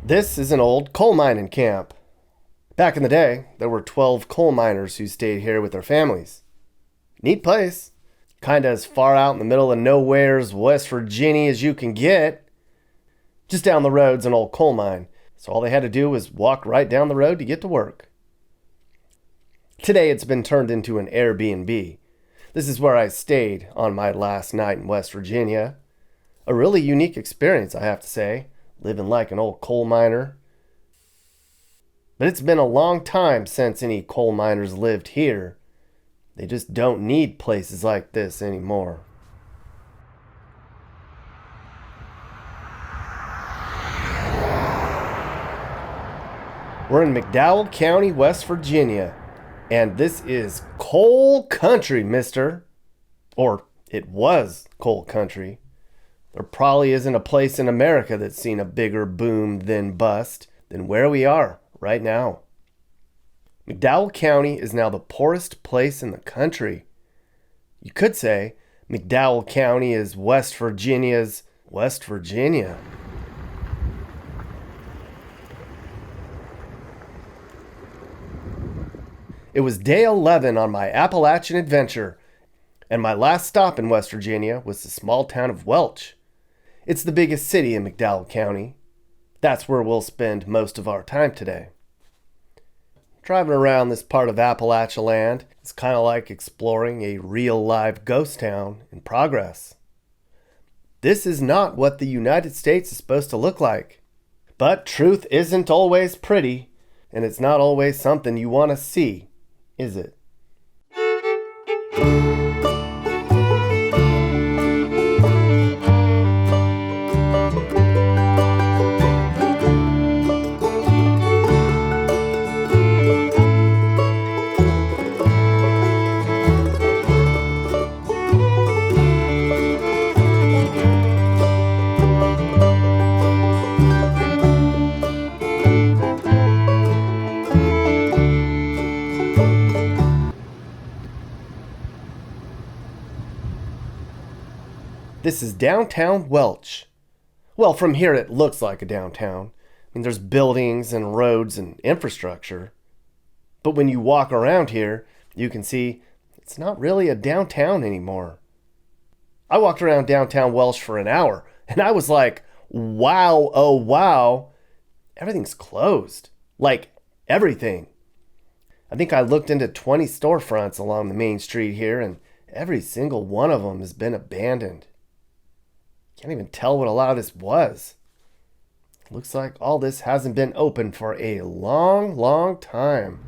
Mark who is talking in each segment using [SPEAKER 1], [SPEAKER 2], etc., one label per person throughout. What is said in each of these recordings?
[SPEAKER 1] This is an old coal mining camp. Back in the day, there were 12 coal miners who stayed here with their families. Neat place. Kinda as far out in the middle of nowhere's West Virginia as you can get. Just down the road's an old coal mine, so all they had to do was walk right down the road to get to work. Today it's been turned into an Airbnb. This is where I stayed on my last night in West Virginia. A really unique experience, I have to say, living like an old coal miner. But it's been a long time since any coal miners lived here. They just don't need places like this anymore. We're in McDowell County, West Virginia, and this is coal country, mister. Or it was coal country. There probably isn't a place in America that's seen a bigger boom than bust than where we are right now. McDowell County is now the poorest place in the country. You could say McDowell County is West Virginia's West Virginia. It was day 11 on my Appalachian adventure, and my last stop in West Virginia was the small town of Welch. It's the biggest city in McDowell County. That's where we'll spend most of our time today. Driving around this part of Appalachia land is kind of like exploring a real live ghost town in progress. This is not what the United States is supposed to look like. But truth isn't always pretty, and it's not always something you want to see, is it? This is downtown Welch. Well, from here it looks like a downtown. There's buildings and roads and infrastructure. But when you walk around here, you can see it's not really a downtown anymore. I walked around downtown Welch for an hour, and I was like, wow, oh wow, everything's closed. Like, everything. I think I looked into 20 storefronts along the main street here, and every single one of them has been abandoned. Can't even tell what a lot of this was. Looks like all this hasn't been open for a long, long time.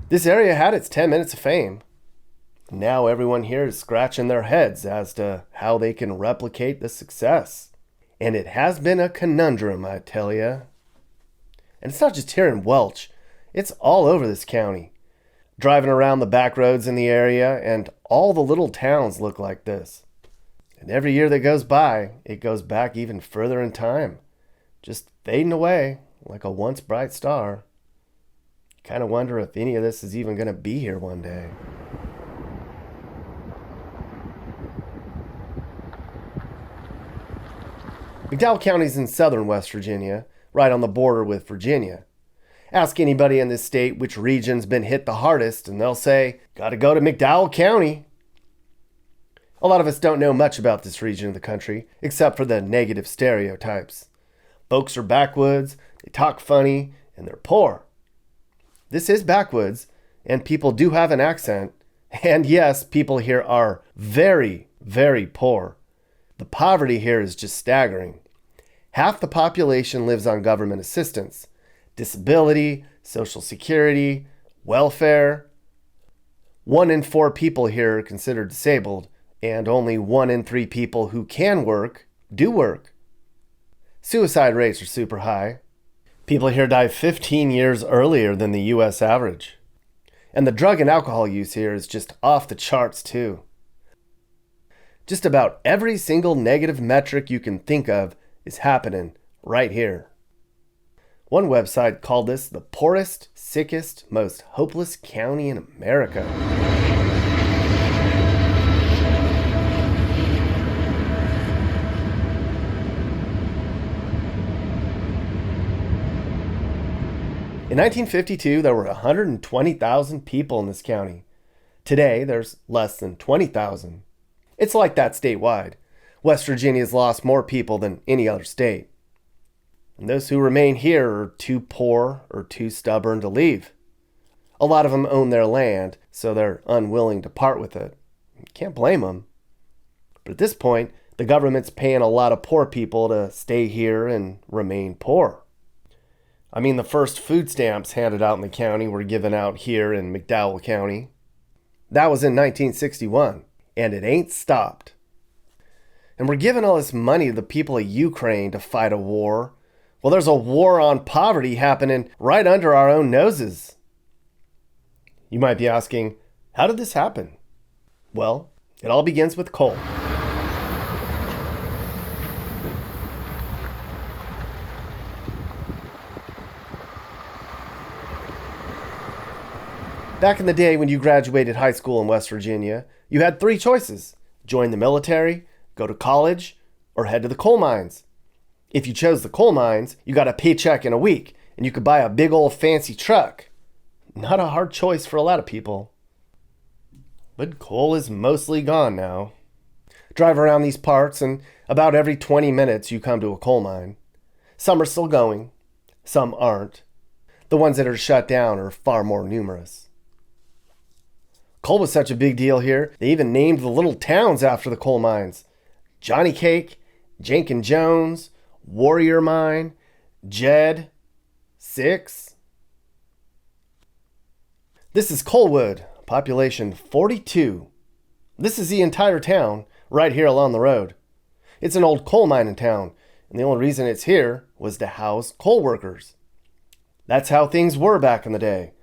[SPEAKER 1] This area had its 10 minutes of fame. Now everyone here is scratching their heads as to how they can replicate the success. And it has been a conundrum, I tell ya. And it's not just here in Welch. It's all over this county. Driving around the back roads in the area, and all the little towns look like this. And every year that goes by, it goes back even further in time, just fading away like a once bright star. You kind of wonder if any of this is even going to be here one day. McDowell County's in southern West Virginia, right on the border with Virginia. Ask anybody in this state which region's been hit the hardest, and they'll say, gotta go to McDowell County. A lot of us don't know much about this region of the country, except for the negative stereotypes. Folks are backwoods, they talk funny, and they're poor. This is backwoods, and people do have an accent. And yes, people here are very, very poor. The poverty here is just staggering. Half the population lives on government assistance. Disability, Social Security, welfare. 1 in 4 people here are considered disabled, and only 1 in 3 people who can work do work. Suicide rates are super high. People here die 15 years earlier than the U.S. average. And the drug and alcohol use here is just off the charts too. Just about every single negative metric you can think of is happening right here. One website called this the poorest, sickest, most hopeless county in America. In 1952, there were 120,000 people in this county. Today, there's less than 20,000. It's like that statewide. West Virginia's lost more people than any other state. And those who remain here are too poor or too stubborn to leave. A lot of them own their land, so they're unwilling to part with it. You can't blame them. But at this point, the government's paying a lot of poor people to stay here and remain poor. I mean, the first food stamps handed out in the county were given out here in McDowell County. That was in 1961, and it ain't stopped. And we're giving all this money to the people of Ukraine to fight a war. Well, there's a war on poverty happening right under our own noses. You might be asking, how did this happen? Well, it all begins with coal. Back in the day when you graduated high school in West Virginia, you had three choices: join the military, go to college, or head to the coal mines. If you chose the coal mines, you got a paycheck in a week, and you could buy a big old fancy truck. Not a hard choice for a lot of people. But coal is mostly gone now. Drive around these parts, and about every 20 minutes you come to a coal mine. Some are still going, some aren't. The ones that are shut down are far more numerous. Coal was such a big deal here, they even named the little towns after the coal mines. Johnny Cake, Jenkins Jones, Warrior Mine, Jed, Six. This is Coalwood, population 42. This is the entire town, right here along the road. It's an old coal mining town, and the only reason it's here was to house coal workers. That's how things were back in the day.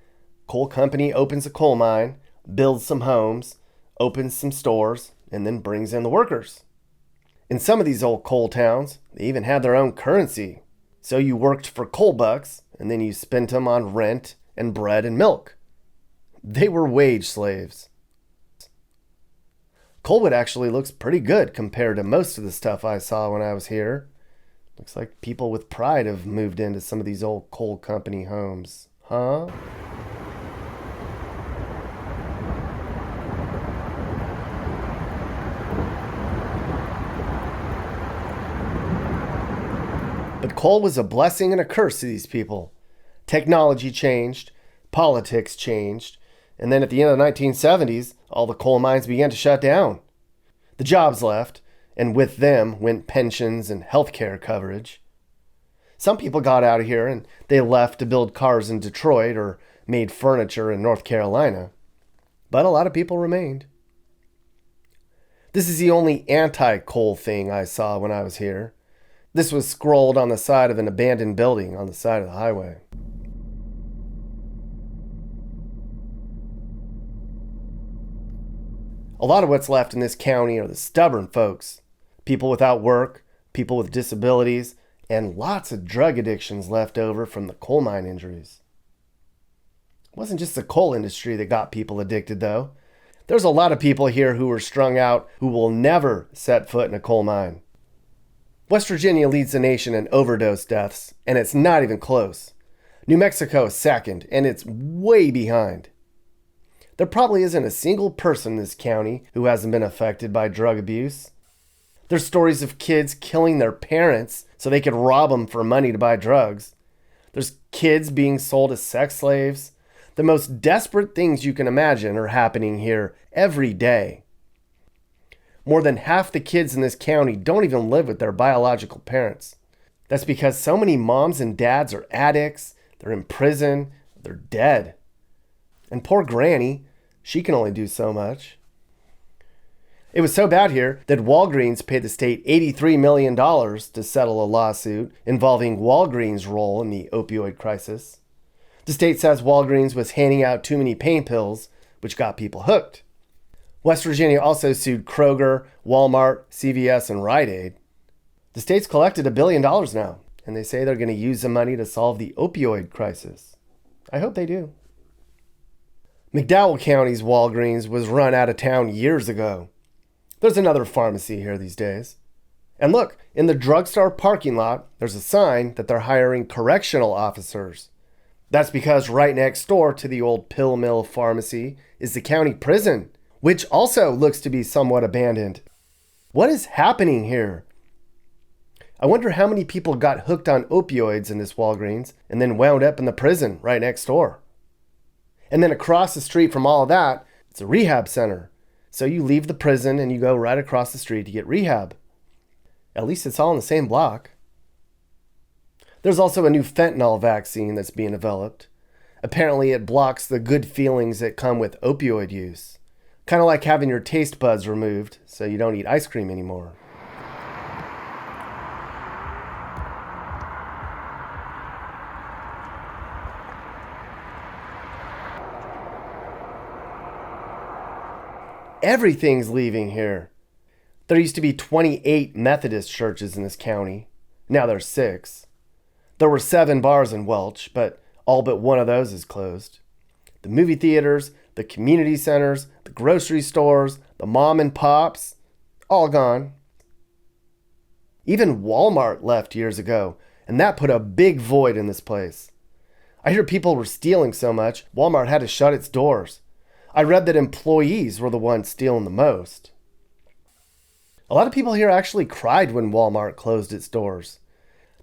[SPEAKER 1] Coal company opens a coal mine, builds some homes, opens some stores, and then brings in the workers. In some of these old coal towns, they even had their own currency. So you worked for coal bucks, and then you spent them on rent and bread and milk. They were wage slaves. Coalwood actually looks pretty good compared to most of the stuff I saw when I was here. Looks like people with pride have moved into some of these old coal company homes. Huh? But coal was a blessing and a curse to these people. Technology changed, politics changed, and then at the end of the 1970s, all the coal mines began to shut down. The jobs left, and with them went pensions and health care coverage. Some people got out of here and they left to build cars in Detroit or made furniture in North Carolina. But a lot of people remained. This is the only anti-coal thing I saw when I was here. This was scrolled on the side of an abandoned building on the side of the highway. A lot of what's left in this county are the stubborn folks. People without work, people with disabilities, and lots of drug addictions left over from the coal mine injuries. It wasn't just the coal industry that got people addicted, though. There's a lot of people here who are strung out who will never set foot in a coal mine. West Virginia leads the nation in overdose deaths, and it's not even close. New Mexico is second, and it's way behind. There probably isn't a single person in this county who hasn't been affected by drug abuse. There's stories of kids killing their parents so they could rob them for money to buy drugs. There's kids being sold as sex slaves. The most desperate things you can imagine are happening here every day. More than half the kids in this county don't even live with their biological parents. That's because so many moms and dads are addicts, they're in prison, they're dead. And poor Granny, she can only do so much. It was so bad here that Walgreens paid the state $83 million to settle a lawsuit involving Walgreens' role in the opioid crisis. The state says Walgreens was handing out too many pain pills, which got people hooked. West Virginia also sued Kroger, Walmart, CVS, and Rite Aid. The state's collected $1 billion now, and they say they're going to use the money to solve the opioid crisis. I hope they do. McDowell County's Walgreens was run out of town years ago. There's another pharmacy here these days. And look, in the drugstore parking lot, there's a sign that they're hiring correctional officers. That's because right next door to the old pill mill pharmacy is the county prison, which also looks to be somewhat abandoned. What is happening here? I wonder how many people got hooked on opioids in this Walgreens and then wound up in the prison right next door. And then across the street from all of that, it's a rehab center. So you leave the prison and you go right across the street to get rehab. At least it's all in the same block. There's also a new fentanyl vaccine that's being developed. Apparently it blocks the good feelings that come with opioid use. Kind of like having your taste buds removed so you don't eat ice cream anymore. Everything's leaving here. There used to be 28 Methodist churches in this county. Now there's 6. There were 7 bars in Welch, but all but one of those is closed. The movie theaters, the community centers, the grocery stores, the mom and pops, all gone. Even Walmart left years ago, and that put a big void in this place. I hear people were stealing so much, Walmart had to shut its doors. I read that employees were the ones stealing the most. A lot of people here actually cried when Walmart closed its doors.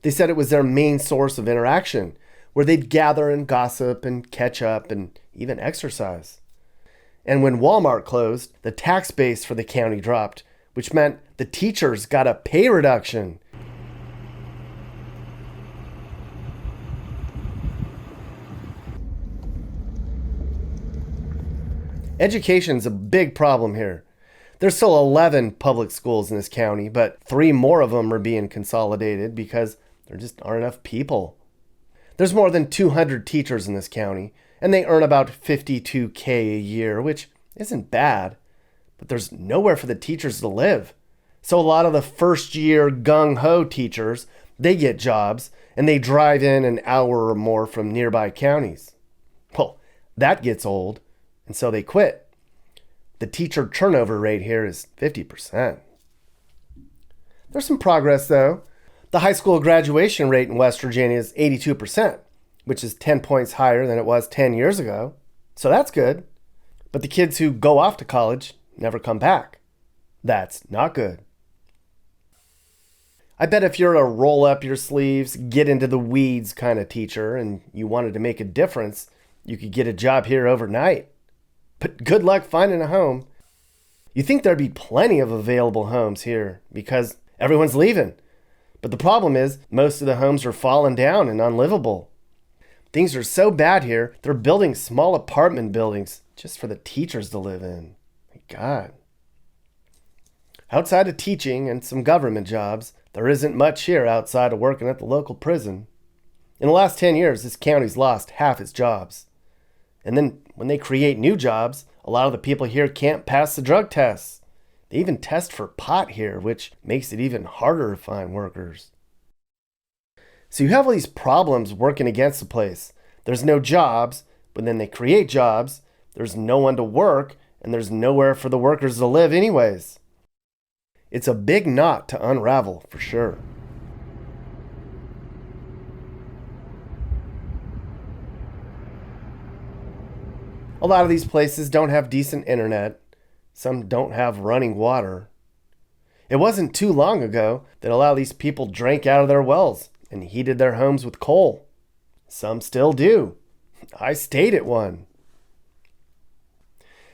[SPEAKER 1] They said it was their main source of interaction, where they'd gather and gossip and catch up and even exercise. And when Walmart closed, the tax base for the county dropped, which meant the teachers got a pay reduction. Education's a big problem here. There's still 11 public schools in this county, but 3 more of them are being consolidated because there just aren't enough people. There's more than 200 teachers in this county, and they earn about $52K a year, which isn't bad, but there's nowhere for the teachers to live. So a lot of the first-year gung-ho teachers, they get jobs, and they drive in an hour or more from nearby counties. Well, that gets old, and so they quit. The teacher turnover rate here is 50%. There's some progress, though. The high school graduation rate in West Virginia is 82%, which is 10 points higher than it was 10 years ago. So that's good. But the kids who go off to college never come back. That's not good. I bet if you're a roll up your sleeves, get into the weeds kind of teacher and you wanted to make a difference, you could get a job here overnight. But good luck finding a home. You think there'd be plenty of available homes here because everyone's leaving. But the problem is most of the homes are falling down and unlivable. Things are so bad here, they're building small apartment buildings just for the teachers to live in. My God. Outside of teaching and some government jobs, there isn't much here outside of working at the local prison. In the last 10 years, this county's lost half its jobs. And then when they create new jobs, a lot of the people here can't pass the drug tests. They even test for pot here, which makes it even harder to find workers. So you have all these problems working against the place. There's no jobs, but then they create jobs. There's no one to work, and there's nowhere for the workers to live anyways. It's a big knot to unravel, for sure. A lot of these places don't have decent internet. Some don't have running water. It wasn't too long ago that a lot of these people drank out of their wells and heated their homes with coal. Some still do. I stayed at one.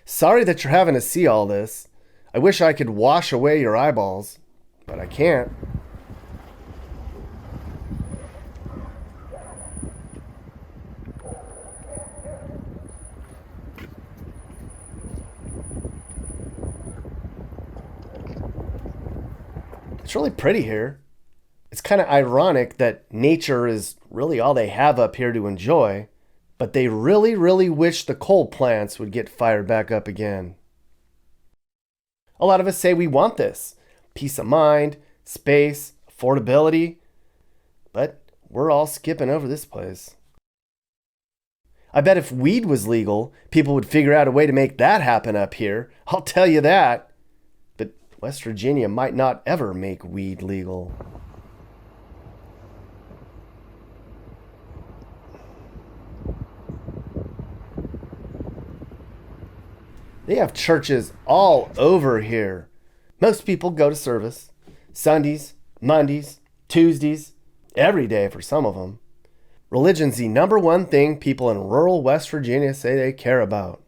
[SPEAKER 1] Sorry that you're having to see all this. I wish I could wash away your eyeballs, but I can't. It's really pretty here. It's kind of ironic that nature is really all they have up here to enjoy, but they really, really wish the coal plants would get fired back up again. A lot of us say we want this. Peace of mind, space, affordability. But we're all skipping over this place. I bet if weed was legal, people would figure out a way to make that happen up here. I'll tell you that. But West Virginia might not ever make weed legal. They have churches all over here. Most people go to service Sundays, Mondays, Tuesdays, every day for some of them. Religion's the number one thing people in rural West Virginia say they care about.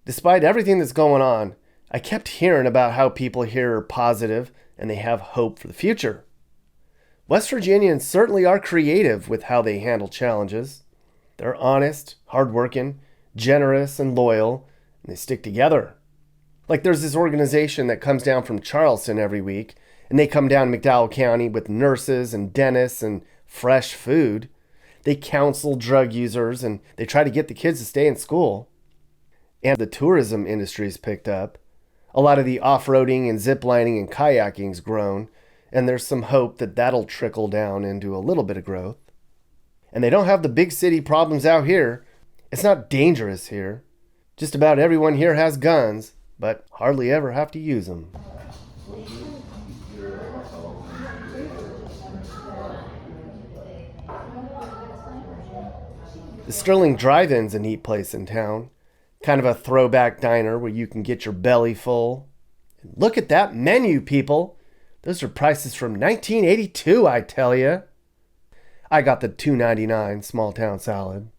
[SPEAKER 1] Despite everything that's going on, I kept hearing about how people here are positive and they have hope for the future. West Virginians certainly are creative with how they handle challenges. They're honest, hardworking, generous, and loyal, and they stick together. Like there's this organization that comes down from Charleston every week, and they come down to McDowell County with nurses and dentists and fresh food. They counsel drug users, and they try to get the kids to stay in school. And the tourism industry's picked up. A lot of the off-roading and ziplining and kayaking's grown, and there's some hope that that'll trickle down into a little bit of growth. And they don't have the big city problems out here. It's not dangerous here. Just about everyone here has guns, but hardly ever have to use them. The Sterling Drive-In's a neat place in town. Kind of a throwback diner where you can get your belly full. And look at that menu, people. Those are prices from 1982, I tell you. I got the $2.99 small town salad.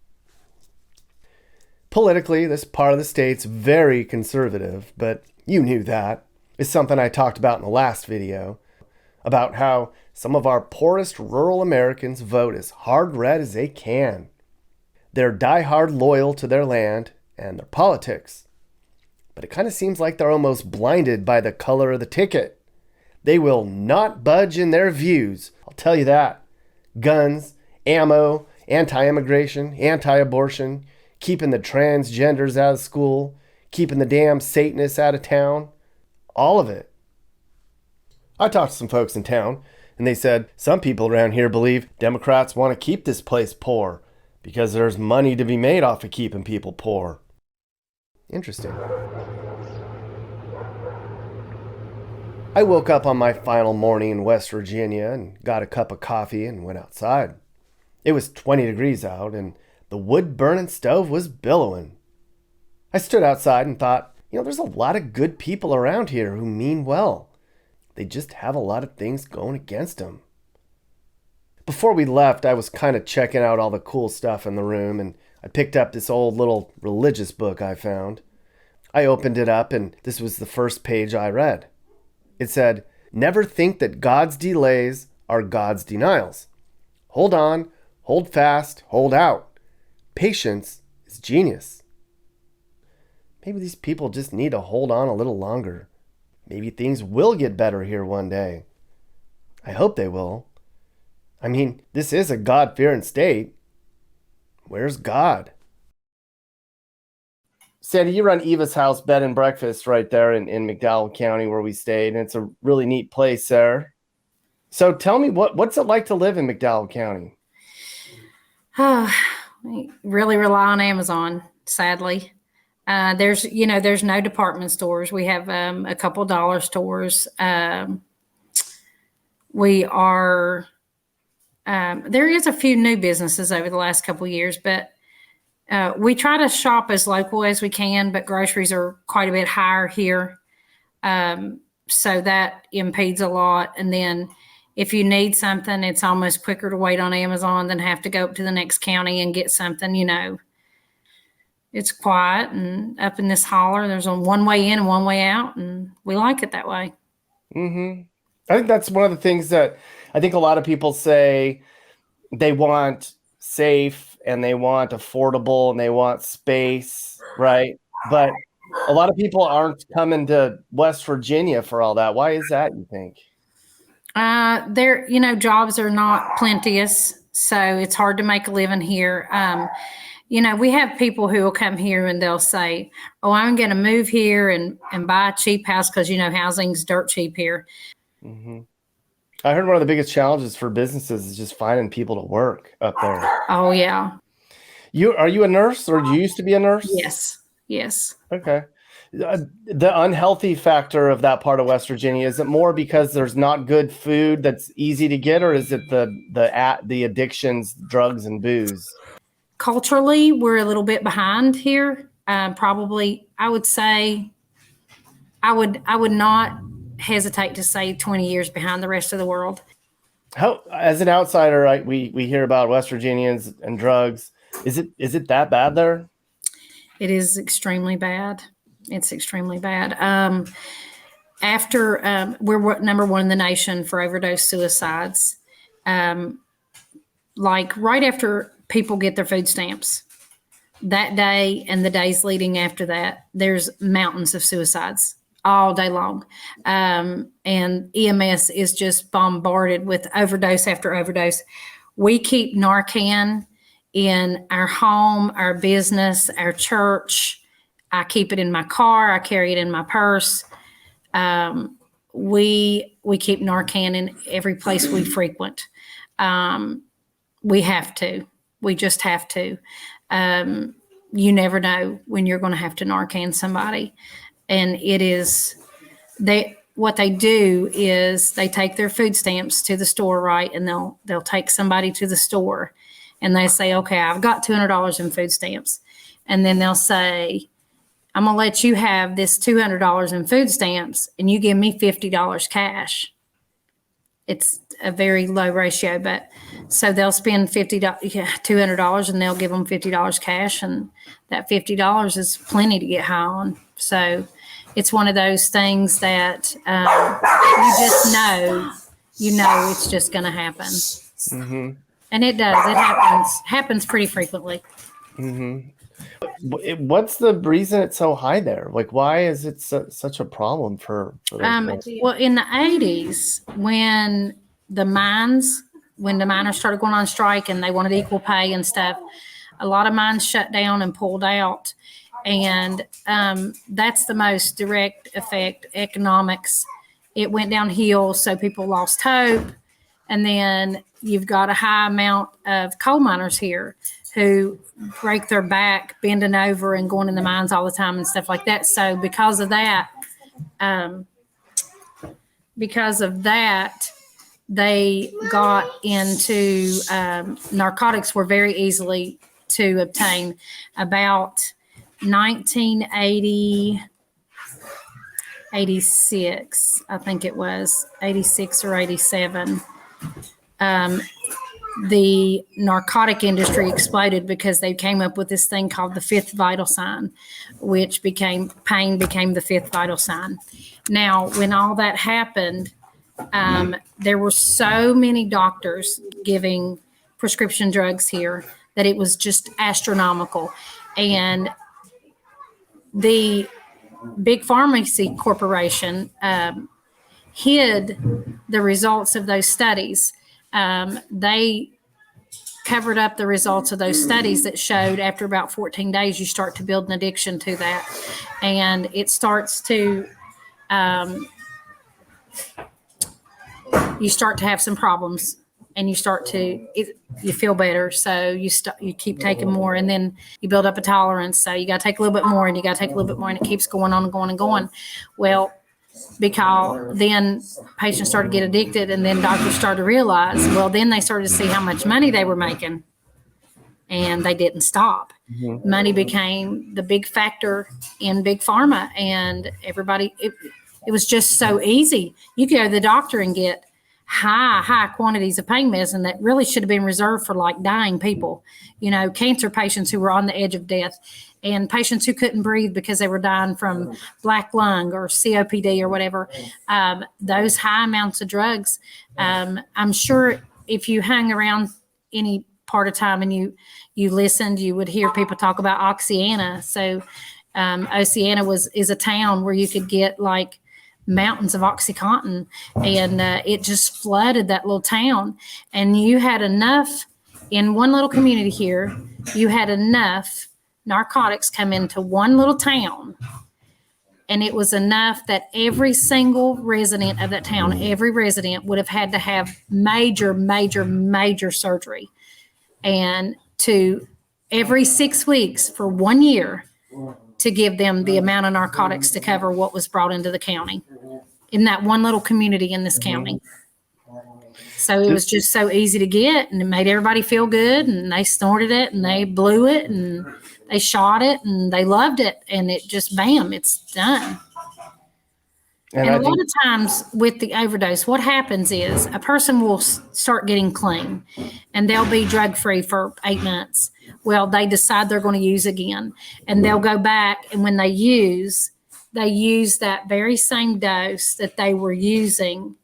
[SPEAKER 1] Politically, this part of the state's very conservative, but you knew that. It's something I talked about in the last video, about how some of our poorest rural Americans vote as hard red as they can. They're diehard loyal to their land and their politics. But it kind of seems like they're almost blinded by the color of the ticket. They will not budge in their views, I'll tell you that. Guns, ammo, anti-immigration, anti-abortion, keeping the transgenders out of school, keeping the damn Satanists out of town. All of it. I talked to some folks in town, and they said some people around here believe Democrats want to keep this place poor because there's money to be made off of keeping people poor. Interesting. I woke up on my final morning in West Virginia and got a cup of coffee and went outside. It was 20 degrees out and the wood-burning stove was billowing. I stood outside and thought, there's a lot of good people around here who mean well. They just have a lot of things going against them. Before we left, I was kind of checking out all the cool stuff in the room, and I picked up this old little religious book I found. I opened it up, and this was the first page I read. It said, "Never think that God's delays are God's denials. Hold on, hold fast, hold out. Patience is genius." Maybe these people just need to hold on a little longer. Maybe things will get better here one day. I hope they will. I mean, this is a God-fearing state. Where's God? Sandy, you run Eva's House Bed and Breakfast right there in McDowell County where we stayed, and it's a really neat place there. So tell me, what's it like to live in McDowell County?
[SPEAKER 2] We really rely on Amazon, sadly. There's no department stores. We have a couple dollar stores. There is a few new businesses over the last couple of years, but we try to shop as local as we can, but groceries are quite a bit higher here. So that impedes a lot. And then if you need something, it's almost quicker to wait on Amazon than have to go up to the next county and get something, It's quiet and up in this holler. There's a one way in and one way out, and we like it that way.
[SPEAKER 1] Mm-hmm. I think that's one of the things that I think a lot of people say they want safe and they want affordable and they want space, right? But a lot of people aren't coming to West Virginia for all that. Why is that, you think?
[SPEAKER 2] Jobs are not plenteous, so it's hard to make a living here. We have people who will come here and they'll say, "Oh, I'm going to move here and buy a cheap house because, housing's dirt cheap here."
[SPEAKER 1] Mm-hmm. I heard one of the biggest challenges for businesses is just finding people to work up there.
[SPEAKER 2] Oh, yeah.
[SPEAKER 1] Are you a nurse or do you used to be a nurse?
[SPEAKER 2] Yes.
[SPEAKER 1] Okay. The unhealthy factor of that part of West Virginia, is it more because there's not good food that's easy to get, or is it the addictions, drugs and booze?
[SPEAKER 2] Culturally, we're a little bit behind here. Probably, I would say, I would not hesitate to say 20 years behind the rest of the world.
[SPEAKER 1] How, as an outsider, right, we hear about West Virginians and drugs. Is it that bad there?
[SPEAKER 2] It is extremely bad. It's extremely bad. After we're number one in the nation for overdose suicides. Like right after people get their food stamps, that day and the days leading after that, there's mountains of suicides all day long. And EMS is just bombarded with overdose after overdose. We keep Narcan in our home, our business, our church. I keep it in my car. I carry it in my purse. We keep Narcan in every place we frequent. We have to. We just have to. You never know when you're going to have to Narcan somebody. And it is, what they do is they take their food stamps to the store, right? And they'll take somebody to the store and they say, okay, I've got $200 in food stamps. And then they'll say, I'm going to let you have this $200 in food stamps and you give me $50 cash. It's a very low ratio, but so they'll spend $200 and they'll give them $50 cash, and that $50 is plenty to get high on. So it's one of those things that you just know, it's just going to happen. Mm-hmm. And it does. It happens pretty frequently.
[SPEAKER 1] Mm-hmm. What's the reason it's so high there? Like, why is it such a problem for
[SPEAKER 2] well, in the 80s, when the miners started going on strike and they wanted equal pay and stuff, a lot of mines shut down and pulled out. And that's the most direct effect, economics. It went downhill, so people lost hope. And then you've got a high amount of coal miners here who break their back bending over and going in the mines all the time and stuff like that. So because of that, they got into narcotics were very easily to obtain. About 1980, 86, I think it was 86 or 87. The narcotic industry exploded because they came up with this thing called the fifth vital sign, which pain became the fifth vital sign. Now, when all that happened, there were so many doctors giving prescription drugs here that it was just astronomical. And the big pharmacy corporation hid the results of those studies. They covered up the results of those studies that showed after about 14 days, you start to build an addiction to that. And it starts to, you start to have some problems and you feel better. So you keep taking more, and then you build up a tolerance. So you got to take a little bit more and you got to take a little bit more, and it keeps going on and going and going. Well, because then patients started to get addicted, and then doctors started to realize, well, then they started to see how much money they were making, and they didn't stop. Mm-hmm. Money became the big factor in big pharma, and everybody, it was just so easy. You could go to the doctor and get high quantities of pain medicine that really should have been reserved for like dying people, cancer patients who were on the edge of death, and patients who couldn't breathe because they were dying from black lung or COPD or whatever. Those high amounts of drugs, I'm sure if you hung around any part of time and you listened, you would hear people talk about Oceana. So Oceana is a town where you could get like mountains of OxyContin, and it just flooded that little town. And you had enough in one little community here, you had enough narcotics come into one little town, and it was enough that every single resident of that town, every resident would have had to have major surgery, and to every 6 weeks for 1 year to give them the amount of narcotics to cover what was brought into the county in that one little community in this county. So it was just so easy to get, and it made everybody feel good, and they snorted it and they blew it and They shot it and they loved it, and it just, bam, it's done. And a lot of times with the overdose, what happens is a person will start getting clean and they'll be drug-free for 8 months. Well, they decide they're going to use again, and they'll go back, and when they use that very same dose that they were using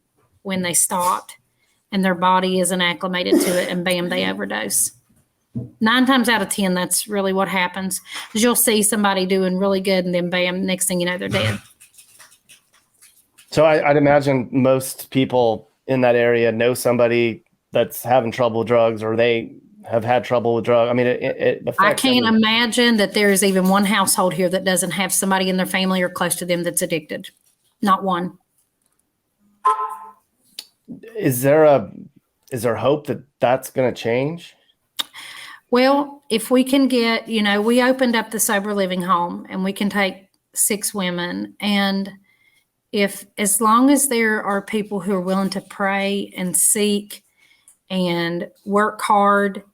[SPEAKER 2] when they stopped, and their body isn't acclimated to it, and bam, they overdose. 9 times out of 10, that's really what happens. Is you'll see somebody doing really good, and then bam, next thing you know, they're dead.
[SPEAKER 1] So I'd imagine most people in that area know somebody that's having trouble with drugs, or they have had trouble with drugs. I mean, it affects
[SPEAKER 2] I can't imagine that there is even one household here that doesn't have somebody in their family or close to them that's addicted. Not one.
[SPEAKER 1] Is there hope that that's going to change?
[SPEAKER 2] Well, if we can get, we opened up the sober living home, and we can take 6 women, and as long as there are people who are willing to pray and seek and work hard,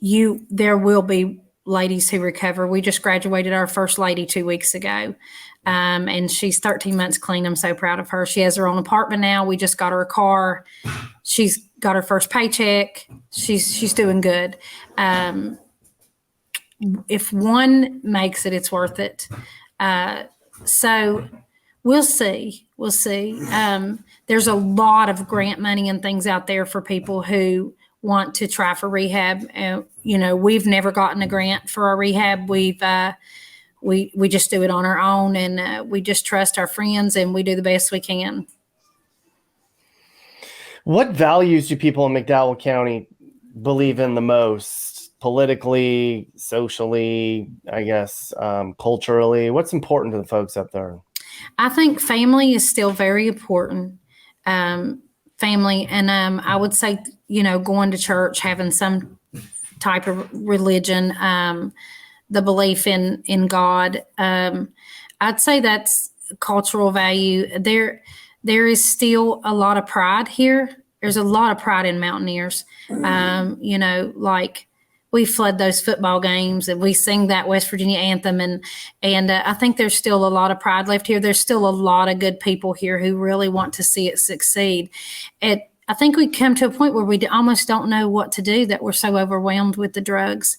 [SPEAKER 2] there will be ladies who recover. We just graduated our first lady 2 weeks ago, and she's 13 months clean. I'm so proud of her. She has her own apartment now. We just got her a car. She's got her first paycheck. She's doing good. If one makes it, it's worth it. So we'll see. There's a lot of grant money and things out there for people who want to try for rehab. We've never gotten a grant for our rehab. We just do it on our own, and we just trust our friends, and we do the best we can.
[SPEAKER 1] What values do people in McDowell County believe in the most? Politically, socially, I guess, culturally? What's important to the folks up there?
[SPEAKER 2] I think family is still very important. Family. And I would say, going to church, having some type of religion, the belief in God. I'd say that's cultural value. There is still a lot of pride here. There's a lot of pride in Mountaineers. Like we flood those football games, and we sing that West Virginia anthem. And I think there's still a lot of pride left here. There's still a lot of good people here who really want to see it succeed. I think we come to a point where we almost don't know what to do, that we're so overwhelmed with the drugs.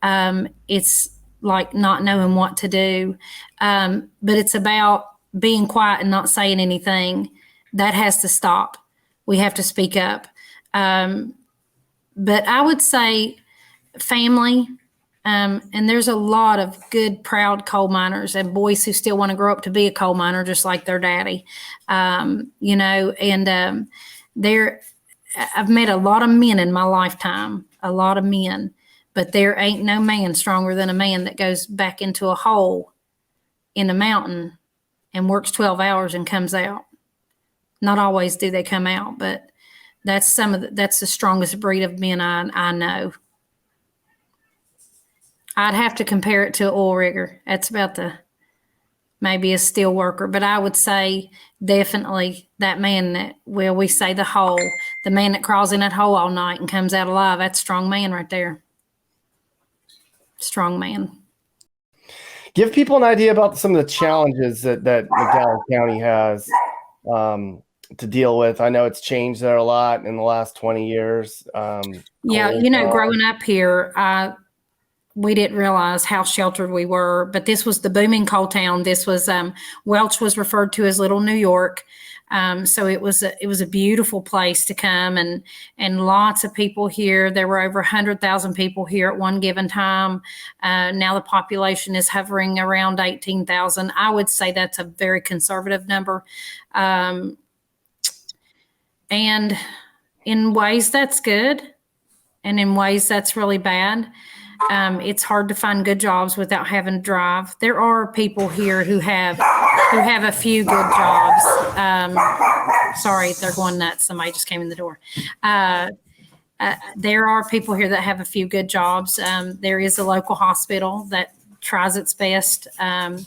[SPEAKER 2] It's like not knowing what to do. But it's about being quiet and not saying anything. That has to stop. We have to speak up. But I would say family, and there's a lot of good, proud coal miners and boys who still want to grow up to be a coal miner, just like their daddy. I've met a lot of men in my lifetime, a lot of men, but there ain't no man stronger than a man that goes back into a hole in a mountain and works 12 hours and comes out. Not always do they come out, but that's that's the strongest breed of men I know. I'd have to compare it to an oil rigger. That's about maybe a steel worker, but I would say definitely that man we say the hole, the man that crawls in that hole all night and comes out alive. That's a strong man right there. Strong man.
[SPEAKER 1] Give people an idea about some of the challenges that McDowell County has to deal with. I know it's changed there a lot in the last 20 years.
[SPEAKER 2] Growing up here, we didn't realize how sheltered we were, but this was the booming coal town. This was Welch was referred to as Little New York. So it was a beautiful place to come, and lots of people here. There were over 100,000 people here at one given time. Now the population is hovering around 18,000. I would say that's a very conservative number. And in ways that's good, and in ways that's really bad. It's hard to find good jobs without having to drive. There are people here who have a few good jobs. Sorry, they're going nuts. Somebody just came in the door. There are people here that have a few good jobs. There is a local hospital that tries its best. And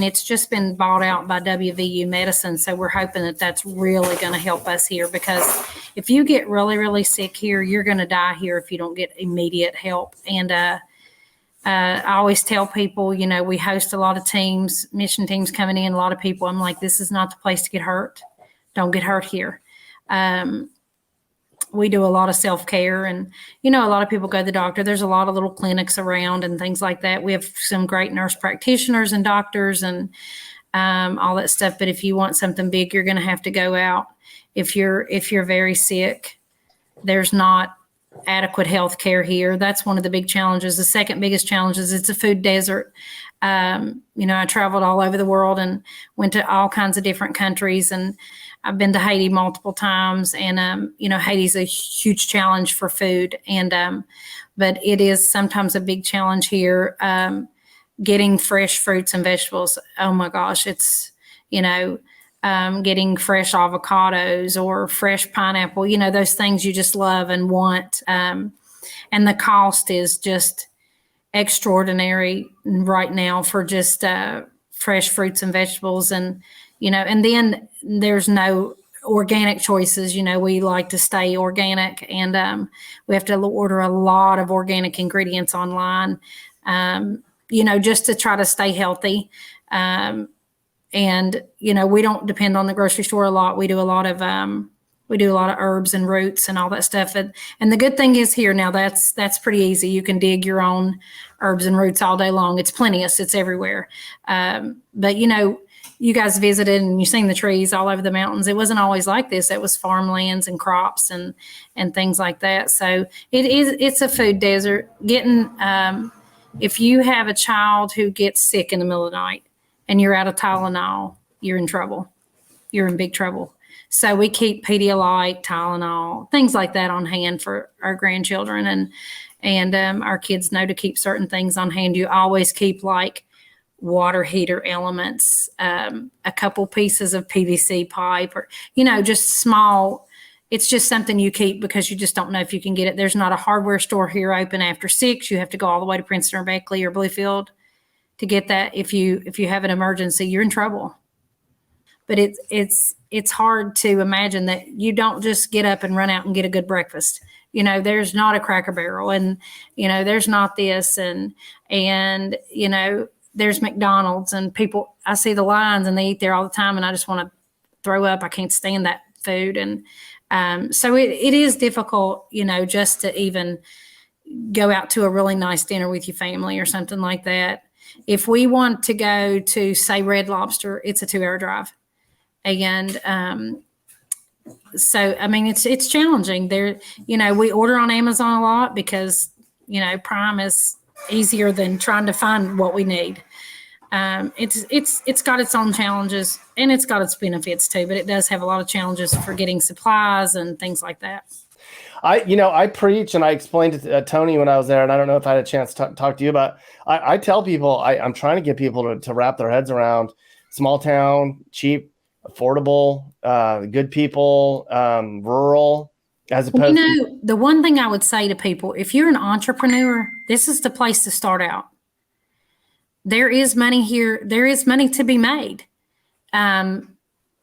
[SPEAKER 2] it's just been bought out by WVU Medicine. So we're hoping that that's really going to help us here, because if you get really, really sick here, you're going to die here if you don't get immediate help. And I always tell people, we host a lot of teams, mission teams coming in, a lot of people. I'm like, this is not the place to get hurt. Don't get hurt here. We do a lot of self-care, and, a lot of people go to the doctor. There's a lot of little clinics around and things like that. We have some great nurse practitioners and doctors and all that stuff. But if you want something big, you're going to have to go out. If you're very sick, there's not adequate health care here. That's one of the big challenges. The second biggest challenge is it's a food desert. I traveled all over the world and went to all kinds of different countries, and I've been to Haiti multiple times, and Haiti's a huge challenge for food, and but it is sometimes a big challenge here. Getting fresh fruits and vegetables. Oh my gosh, it's getting fresh avocados or fresh pineapple, those things you just love and want. And the cost is just extraordinary right now for just fresh fruits and vegetables. And, and then there's no organic choices. We like to stay organic, and we have to order a lot of organic ingredients online, just to try to stay healthy. And, we don't depend on the grocery store a lot. We do a lot of herbs and roots and all that stuff. And the good thing is here now, that's pretty easy. You can dig your own herbs and roots all day long. It's plenteous. It's everywhere. But, you guys visited and you seen the trees all over the mountains. It wasn't always like this. It was farmlands and crops and things like that. So it's a food desert. If you have a child who gets sick in the middle of the night, and you're out of Tylenol, you're in trouble. You're in big trouble. So we keep Pedialyte, Tylenol, things like that on hand for our grandchildren. And our kids know to keep certain things on hand. You always keep like water heater elements, a couple pieces of PVC pipe, or, just small. It's just something you keep because you just don't know if you can get it. There's not a hardware store here open after 6. You have to go all the way to Princeton or Beckley or Bluefield to get that. If you have an emergency, you're in trouble. But it's hard to imagine that you don't just get up and run out and get a good breakfast. There's not a Cracker Barrel, and there's not this, and there's McDonald's, and people, I see the lines and they eat there all the time, and I just want to throw up. I can't stand that food. And so it is difficult, just to even go out to a really nice dinner with your family or something like that. If we want to go to, say, Red Lobster, it's a 2-hour drive. And so, I mean, it's challenging. There, we order on Amazon a lot because, Prime is easier than trying to find what we need. It's got its own challenges, and it's got its benefits too, but it does have a lot of challenges for getting supplies and things like that.
[SPEAKER 1] I preach, and I explained to Tony when I was there, and I don't know if I had a chance to talk to you about. I tell people I'm trying to get people to wrap their heads around small town, cheap, affordable, good people, rural, as opposed to.
[SPEAKER 2] The one thing I would say to people, if you're an entrepreneur, this is the place to start out. There is money here. There is money to be made.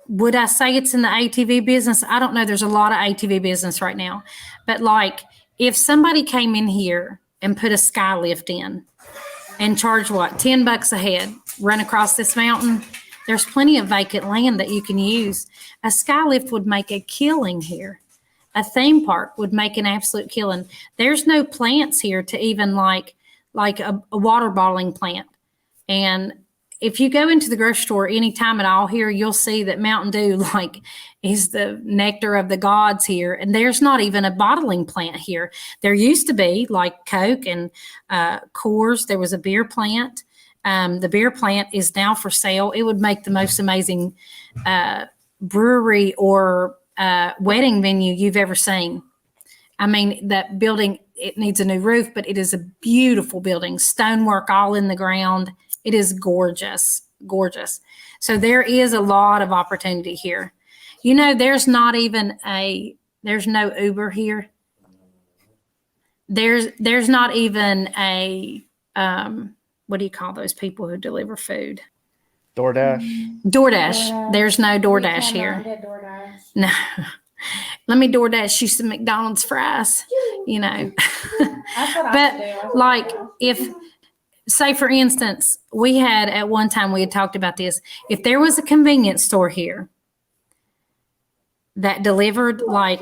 [SPEAKER 2] Would I say it's in the ATV business? I don't know. There's a lot of ATV business right now. But like, if somebody came in here and put a sky lift in and charged $10 a head, run across this mountain, there's plenty of vacant land that you can use. A sky lift would make a killing here. A theme park would make an absolute killing. There's no plants here to even like a water bottling plant. And if you go into the grocery store anytime at all here, you'll see that Mountain Dew is the nectar of the gods here. And there's not even a bottling plant here. There used to be, like Coke and Coors. There was a beer plant. The beer plant is now for sale. It would make the most amazing brewery or wedding venue you've ever seen. I mean, that building, it needs a new roof, but it is a beautiful building. Stonework all in the ground. It is gorgeous, gorgeous. So there is a lot of opportunity here. There's no Uber here. There's not even a, what do you call those people who deliver food? DoorDash. There's no DoorDash here.
[SPEAKER 3] DoorDash.
[SPEAKER 2] No. Let me DoorDash you some McDonald's fries,
[SPEAKER 3] That's what
[SPEAKER 2] But
[SPEAKER 3] I do.
[SPEAKER 2] like, say for instance, we had at one time, we had talked about this. If there was a convenience store here that delivered like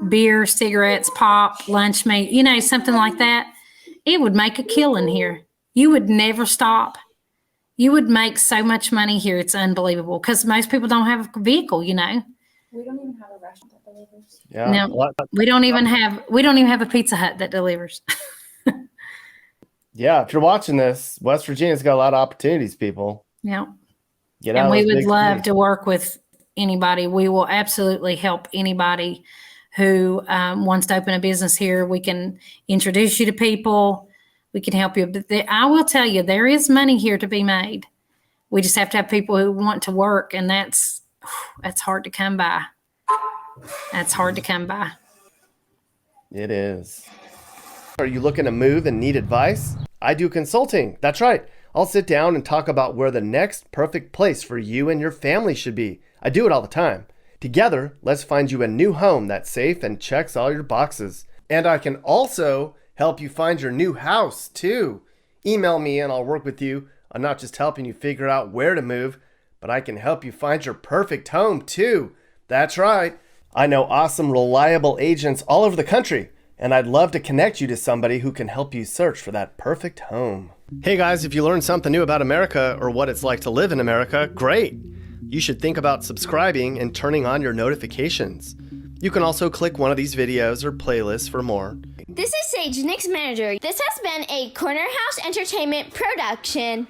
[SPEAKER 2] beer, cigarettes, pop, lunch meat, you know, something like that, it would make a killing here. You would never stop. You would make so much money here. It's unbelievable because most people don't have a vehicle, you know.
[SPEAKER 3] We don't even have a restaurant that delivers.
[SPEAKER 1] Yeah.
[SPEAKER 2] No, we don't even have a Pizza Hut that delivers.
[SPEAKER 1] Yeah. If you're watching this, West Virginia's got a lot of opportunities, people.
[SPEAKER 2] Yeah.
[SPEAKER 1] Get out
[SPEAKER 2] And
[SPEAKER 1] of
[SPEAKER 2] we
[SPEAKER 1] those
[SPEAKER 2] would
[SPEAKER 1] big
[SPEAKER 2] love
[SPEAKER 1] cities.
[SPEAKER 2] to work with anybody. We will absolutely help anybody who wants to open a business here. We can introduce you to people. We can help you. But I will tell you, there is money here to be made. We just have to have people who want to work, and that's hard to come by. That's hard to come by.
[SPEAKER 1] It is. Are you looking to move and need advice? I do consulting. That's right. I'll sit down and talk about where the next perfect place for you and your family should be. I do it all the time. Together, let's find you a new home that's safe and checks all your boxes. And I can also help you find your new house too. Email me and I'll work with you. I'm not just helping you figure out where to move, but I can help you find your perfect home too. That's right. I know awesome, reliable agents all over the country, and I'd love to connect you to somebody who can help you search for that perfect home. Hey guys, if you learned something new about America or what it's like to live in America, great. You should think about subscribing and turning on your notifications. You can also click one of these videos or playlists for more.
[SPEAKER 4] This is Sage, Nick's manager. This has been a Corner House Entertainment production.